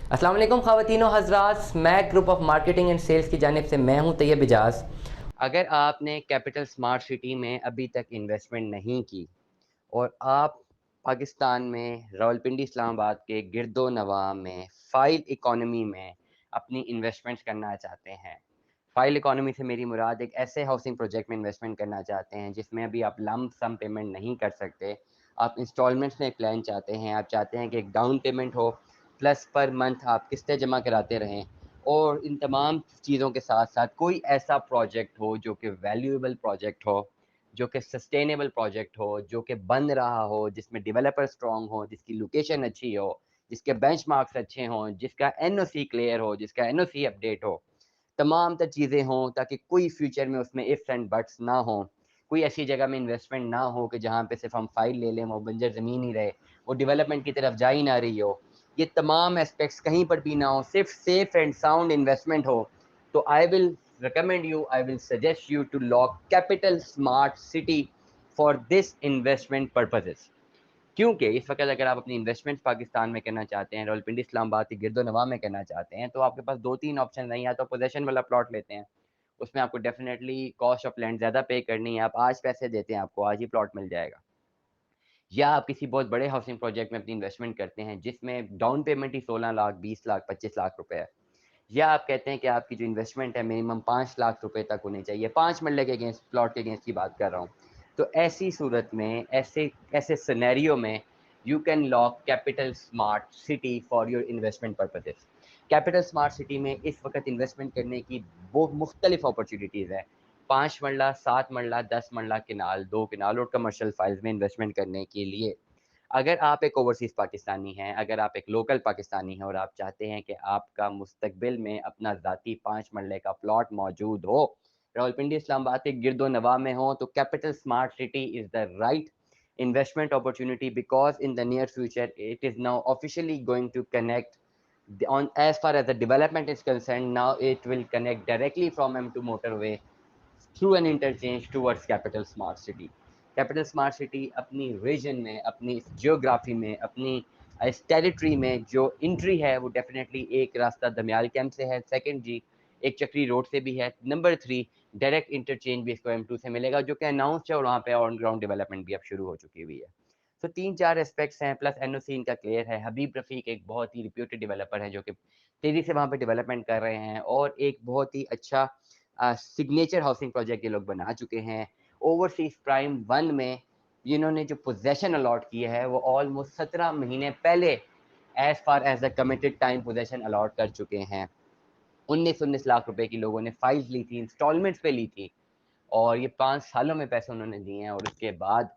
अस्सलाम वालेकुम ख़वातीनो हज़रात, मैं group of marketing and sales की जानिब से मैं हूं तैयब इजाज़। अगर आपने कैपिटल स्मार्ट सिटी में अभी तक इन्वेस्टमेंट नहीं की और आप पाकिस्तान में रावलपिंडी इस्लामाबाद के गिरदो नवाह में फ़ाइल इकॉनमी में अपनी इन्वेस्टमेंट्स करना चाहते हैं। फ़ाइल इकॉनमी से मेरी मुराद एक ऐसे हाउसिंग प्रोजेक्ट में इन्वेस्टमेंट करना चाहते हैं जिसमें अभी आप लंप सम पेमेंट नहीं कर सकते। आप इंस्टॉलमेंट्स में एक प्लान चाहते हैं, आप चाहते हैं कि एक डाउन पेमेंट हो प्लस पर मंथ आप किस्तें जमा कराते रहें और इन तमाम चीज़ों के साथ-साथ कोई ऐसा प्रोजेक्ट हो जो कि वैल्यूएबल प्रोजेक्ट हो, जो कि सस्टेनेबल प्रोजेक्ट हो, जो कि बन रहा हो, जिसमें डेवलपर स्ट्रॉन्ग हो, जिसकी लोकेशन अच्छी हो, जिसके बेंचमार्क्स अच्छे हों, जिसका एनओसी क्लियर हो, जिसका एनओसी अपडेट हो। तमाम तर चीज़ें हों ताकि कोई फ्यूचर में उसमें इफ्स एंड बट्स ना हों। कोई ऐसी जगह में इन्वेस्टमेंट ना हो कि जहाँ पे सिर्फ़ हम फ़ाइल ले लें, वो बंजर ज़मीन ही रहे, वो डेवलपमेंट की तरफ जा ही ना रही हो। ये तमाम एस्पेक्ट्स कहीं पर भी ना हो, सिर्फ़ सेफ एंड साउंड इन्वेस्टमेंट हो, तो I will recommend you, I will suggest you to lock capital smart city for this investment purposes. क्योंकि इस वक़्त अगर आप अपनी इन्वेस्टमेंट्स पाकिस्तान में करना चाहते हैं, रावलपिंडी इस्लामाबाद के गिरदो-नवाह में करना चाहते हैं, तो आपके पास 2-3 ऑप्शन हैं। या तो पोज़ेशन वाला प्लॉट लेते हैं, उसमें आपको डेफ़िनेटली कॉस्ट ऑफ लैंड ज़्यादा पे करनी है, आप आज पैसे देते हैं, आपको आज ही प्लॉट मिल जाएगा। या आप किसी बहुत बड़े हाउसिंग प्रोजेक्ट में अपनी इन्वेस्टमेंट करते हैं, जिसमें डाउन पेमेंट ही 16 लाख, 20 लाख, 25 लाख रुपए है। या आप कहते हैं कि आपकी जो इन्वेस्टमेंट है मिनिमम 5 लाख रुपए तक होनी चाहिए, 5 मरले के अगेंस्ट प्लॉट के अगेंस्ट की बात कर रहा हूँ। तो ऐसी सूरत में, ऐसे ऐसे सिनेरियो में you can lock capital smart city for your investment purposes. Capital smart city में इस वक़्त इन्वेस्टमेंट करने की वो मुख्तलिफ अपॉर्चुनिटीज़ हैं। 5 मरला, 7 मरला, 10 मरला केनाल, 2 केनाल और कमर्शियल फाइल्स में इन्वेस्टमेंट करने के लिए। अगर आप एक ओवरसीज़ पाकिस्तानी हैं, अगर आप एक लोकल पाकिस्तानी हैं और आप चाहते हैं कि आपका मुस्तकबिल में अपना ज़ाती 5 मरले का प्लॉट मौजूद हो, रावलपिंडी इस्लामाबाद के गिरदो-नवाह में हो, तो capital smart city is the right investment opportunity because in the near future it is now officially going to connect on as far as the development is concerned. Now it will connect directly from M2 motorway through an interchange towards capital smart city. Capital smart city अपनी reason में, अपनी geography में, अपनी इस territory में जो entry है वो डेफिनेटली एक रास्ता दमियाल कैंप से है, सेकंड जी एक चक्री रोड से भी है, नंबर 3 डायरेक्ट इंटरचेंज भी इसको M2 से मिलेगा जो कि अनाउंस्ड है और वहाँ पे ऑन ग्राउंड डेवलपमेंट भी अब शुरू हो चुकी हुई है। तो 3-4 एस्पेक्ट्स हैं प्लस एनओसी इनका क्लियर है। हबीब रफ़ीक एक बहुत ही रिप्यूटेड डेवलपर है जो कि तेज़ी से वहाँ पे डेवलपमेंट कर रहे हैं और एक बहुत ही अच्छा सिग्नेचर हाउसिंग प्रोजेक्ट ये लोग बना चुके हैं। ओवरसीज़ प्राइम 1 में इन्होंने जो पोज़ेशन अलॉट की है वो ऑलमोस्ट 17 महीने पहले as far as the committed time possession allot कर चुके हैं। 19-19 लाख रुपए की लोगों ने फाइल्स ली थी, इंस्टॉलमेंट्स पे ली थी और ये 5 सालों में पैसे उन्होंने दिए हैं और उसके बाद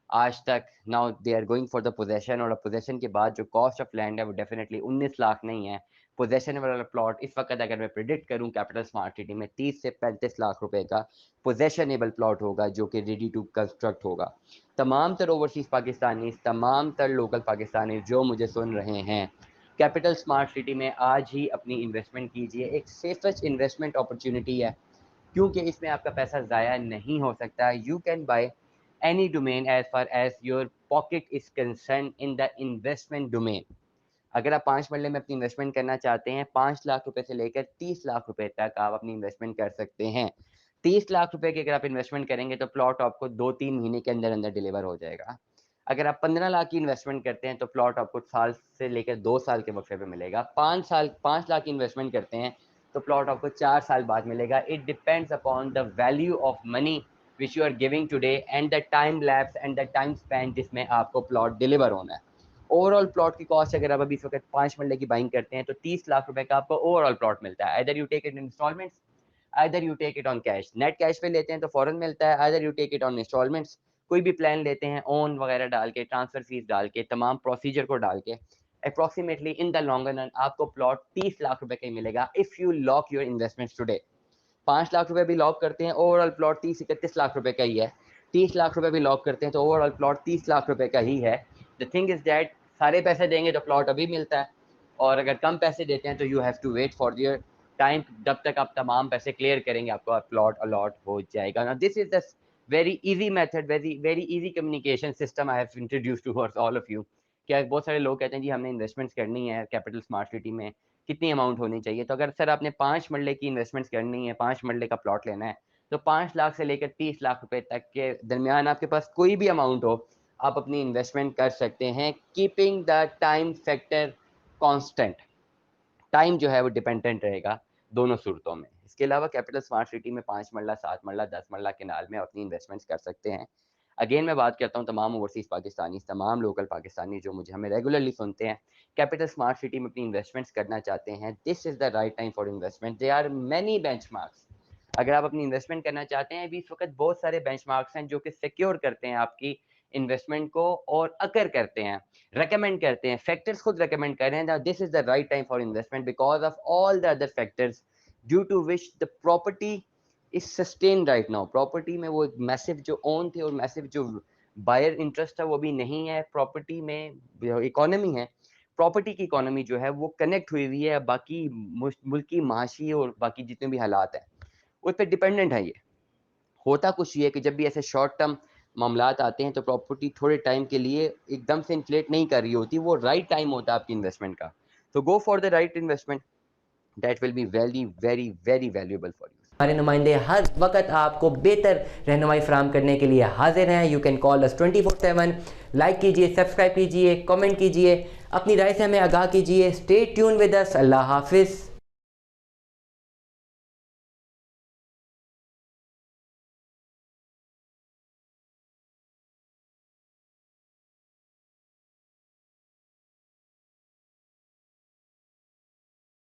आज तक now they are going for the possession और पोजेशन के बाद जो कॉस्ट ऑफ लैंड है वो डेफिनेटली 19 लाख नहीं है। पोजेशन वाला प्लॉट इस वक्त अगर मैं प्रिडिक्ट करूं कैपिटल स्मार्ट सिटी में 30 से 35 लाख रुपए का पोजेशनेबल प्लॉट होगा जो कि रेडी टू कंस्ट्रक्ट होगा। तमाम तर ओवरसीज पाकिस्तानी, तमाम तर लोकल पाकिस्तानी जो मुझे सुन रहे हैं, कैपिटल स्मार्ट सिटी में आज ही अपनी इन्वेस्टमेंट कीजिए। एक सेफेस्ट इन्वेस्टमेंट अपॉर्चुनिटी है क्योंकि इसमें आपका पैसा ज़ाया नहीं हो सकता। You can buy any domain as far as your pocket is concerned in the investment domain। अगर आप 5 मरले में अपनी इन्वेस्टमेंट करना चाहते हैं, 5 लाख रुपए से लेकर 30 लाख रुपए तक आप अपनी इन्वेस्टमेंट कर सकते हैं। 30 लाख रुपए की अगर आप इन्वेस्टमेंट करेंगे तो प्लॉट आपको 2-3 महीने के अंदर-अंदर डिलीवर हो जाएगा। अगर आप 15 लाख की इन्वेस्टमेंट करते हैं तो प्लॉट आपको साल से लेकर 2 साल के वक़्फ़े पे मिलेगा। 5 लाख की इन्वेस्टमेंट करते हैं तो प्लॉट आपको 4 साल बाद मिलेगा। It depends upon the value of money which you are giving today and the time lapse and the time span जिसमें आपको प्लॉट डिलीवर होना है। ओवरऑल प्लॉट की कॉस्ट अगर आप अभी इस वक्त 5 मरले की बाइंग करते हैं तो 30 लाख रुपए का आपको ओवरऑल प्लॉट मिलता है। Either you take it in installments, either you take it on cash. Net cash पे लेते हैं तो फौरन मिलता है, either you take it on installments. कोई भी प्लान लेते हैं ओन वगैरह डाल के, ट्रांसफर फीस डाल के, तमाम प्रोसीजर को डाल के, approximately in the long run आपको प्लॉट 30 लाख रुपए का ही मिलेगा if you lock your investments today. 5 lakh रुपए भी लॉक करते हैं, ओवरऑल प्लॉट 30-31 लाख रुपए का ही है। 30 लाख रुपए भी लॉक करते हैं तो ओवरऑल प्लॉट 30 लाख रुपए का ही है। द थिंग इज दैट सारे पैसे देंगे तो प्लॉट अभी मिलता है और अगर कम पैसे देते हैं तो you have to wait for your time. जब तक आप तमाम पैसे क्लियर करेंगे आपको प्लॉट अलॉट हो जाएगा। Now this is the very easy method, very easy communication system I have introduced towards all of you। क्या बहुत सारे लोग कहते हैं जी हमने इन्वेस्टमेंट्स करनी है कैपिटल स्मार्ट सिटी में, कितनी अमाउंट होनी चाहिए? तो अगर सर आपने 5 मरले की इन्वेस्टमेंट्स करनी है, 5 मरले का प्लॉट लेना है, तो 5 लाख से लेकर 30 लाख रुपए तक के दरमियान आपके पास कोई भी अमाउंट हो, आप अपनी इन्वेस्टमेंट कर सकते हैं, keeping the time factor constant. Time जो है वो डिपेंडेंट रहेगा दोनों सूरतों में। इसके अलावा कैपिटल स्मार्ट सिटी में 5 मरला, 7 मरला, 10 मरला केनाल में अपनी इन्वेस्टमेंट्स कर सकते हैं। अगेन मैं बात करता हूँ तमाम ओवरसीज़ पाकिस्तानी, तमाम लोकल पाकिस्तानी जो मुझे हमें रेगुलरली सुनते हैं, कैपिटल स्मार्ट सिटी में अपनी इन्वेस्टमेंट्स करना चाहते हैं, this is the right time for investment. There are many benchmarks. अगर आप अपनी इन्वेस्टमेंट करना चाहते हैं, अभी इस वक़्त बहुत सारे बेंचमार्क्स हैं जो कि सिक्योर करते हैं आपकी इन्वेस्टमेंट को और अकर करते हैं, recommend करते हैं, फैक्टर्स खुद recommend कर रहे हैं that this is the right time for investment because of all the other factors due to which the property is sustained right now। Property में वो मैसिव जो ओन थे और मैसिव जो बायर इंटरेस्ट था वो भी नहीं है। प्रॉपर्टी में इकोनॉमी है, प्रॉपर्टी की इकोनॉमी जो है वो कनेक्ट हुई है बाकी मुल्की माशी और बाकी जितने भी हालात हैं उस पर डिपेंडेंट है। ये होता कुछ ये कि जब भी ऐसे शॉर्ट टर्म मामलात आते हैं तो प्रॉपर्टी थोड़े टाइम के लिए एकदम से इन्फ्लेट नहीं कर रही होती, वो राइट टाइम होता है आपकी इन्वेस्टमेंट का। तो go for the right investment, that will be very very very valuable for you. हमारे नुमाइंदे हर वक्त आपको बेहतर रहनुमाई फराम करने के लिए हाजिर हैं। You can call us 24/7। Like कीजिए, सब्सक्राइब कीजिए, कमेंट कीजिए, अपनी राय से हमें आगाह कीजिए। Stay tune with us. अल्लाह हाफिज़।